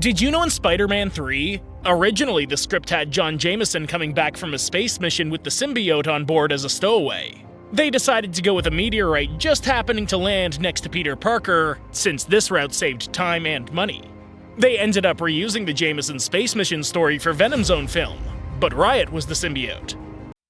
Did you know in Spider-Man 3? Originally, the script had John Jameson coming back from a space mission with the Symbiote on board as a stowaway. They decided to go with a meteorite just happening to land next to Peter Parker, since this route saved time and money. They ended up reusing the Jameson space mission story for Venom's own film, but Riot was the symbiote.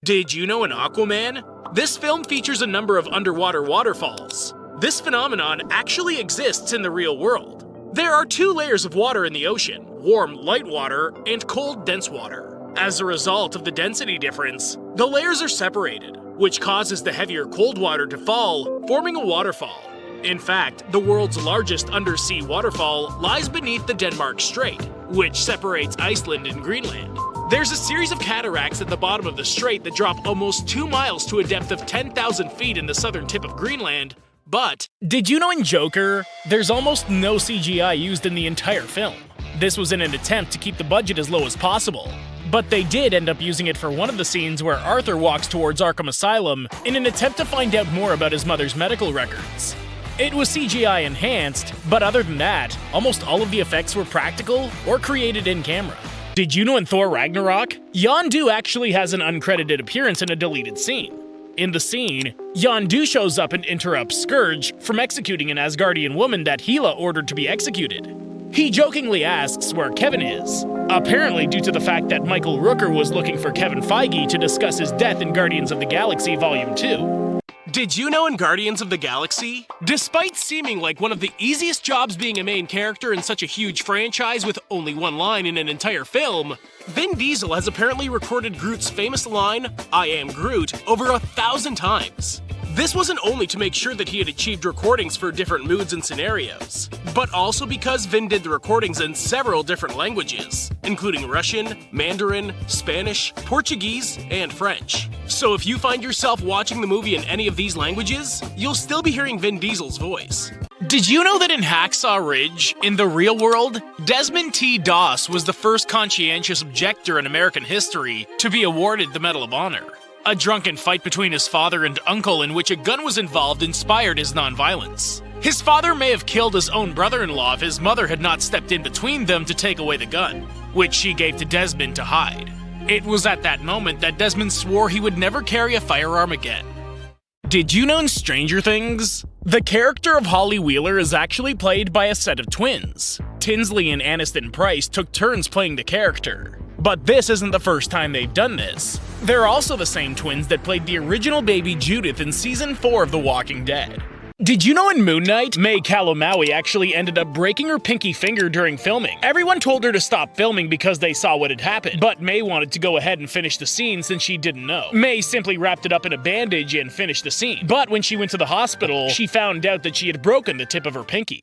Did you know in Aquaman? This film features a number of underwater waterfalls. This phenomenon actually exists in the real world. There are two layers of water in the ocean, warm, light water, and cold, dense water. As a result of the density difference, the layers are separated, which causes the heavier cold water to fall, forming a waterfall. In fact, the world's largest undersea waterfall lies beneath the Denmark Strait, which separates Iceland and Greenland. There's a series of cataracts at the bottom of the strait that drop almost 2 miles to a depth of 10,000 feet in the southern tip of Greenland. But, did you know in Joker, there's almost no CGI used in the entire film? This was in an attempt to keep the budget as low as possible. But they did end up using it for one of the scenes where Arthur walks towards Arkham Asylum in an attempt to find out more about his mother's medical records. It was CGI enhanced, but other than that, almost all of the effects were practical or created in camera. Did you know in Thor Ragnarok, Yondu actually has an uncredited appearance in a deleted scene? In the scene, Yondu shows up and interrupts Scourge from executing an Asgardian woman that Hela ordered to be executed. He jokingly asks where Kevin is, apparently due to the fact that Michael Rooker was looking for Kevin Feige to discuss his death in Guardians of the Galaxy Volume 2. Did you know in Guardians of the Galaxy? Despite seeming like one of the easiest jobs being a main character in such a huge franchise with only one line in an entire film, Vin Diesel has apparently recorded Groot's famous line, "I am Groot," over 1,000 times. This wasn't only to make sure that he had achieved recordings for different moods and scenarios, but also because Vin did the recordings in several different languages, including Russian, Mandarin, Spanish, Portuguese, and French. So if you find yourself watching the movie in any of these languages, you'll still be hearing Vin Diesel's voice. Did you know that in Hacksaw Ridge, in the real world, Desmond T. Doss was the first conscientious objector in American history to be awarded the Medal of Honor? A drunken fight between his father and uncle in which a gun was involved inspired his nonviolence. His father may have killed his own brother-in-law if his mother had not stepped in between them to take away the gun, which she gave to Desmond to hide. It was at that moment that Desmond swore he would never carry a firearm again. Did you know in Stranger Things? The character of Holly Wheeler is actually played by a set of twins. Tinsley and Aniston Price took turns playing the character. But this isn't the first time they've done this. They're also the same twins that played the original baby Judith in Season 4 of The Walking Dead. Did you know in Moon Knight, May Calamaui actually ended up breaking her pinky finger during filming? Everyone told her to stop filming because they saw what had happened, but May wanted to go ahead and finish the scene since she didn't know. May simply wrapped it up in a bandage and finished the scene. But when she went to the hospital, she found out that she had broken the tip of her pinky.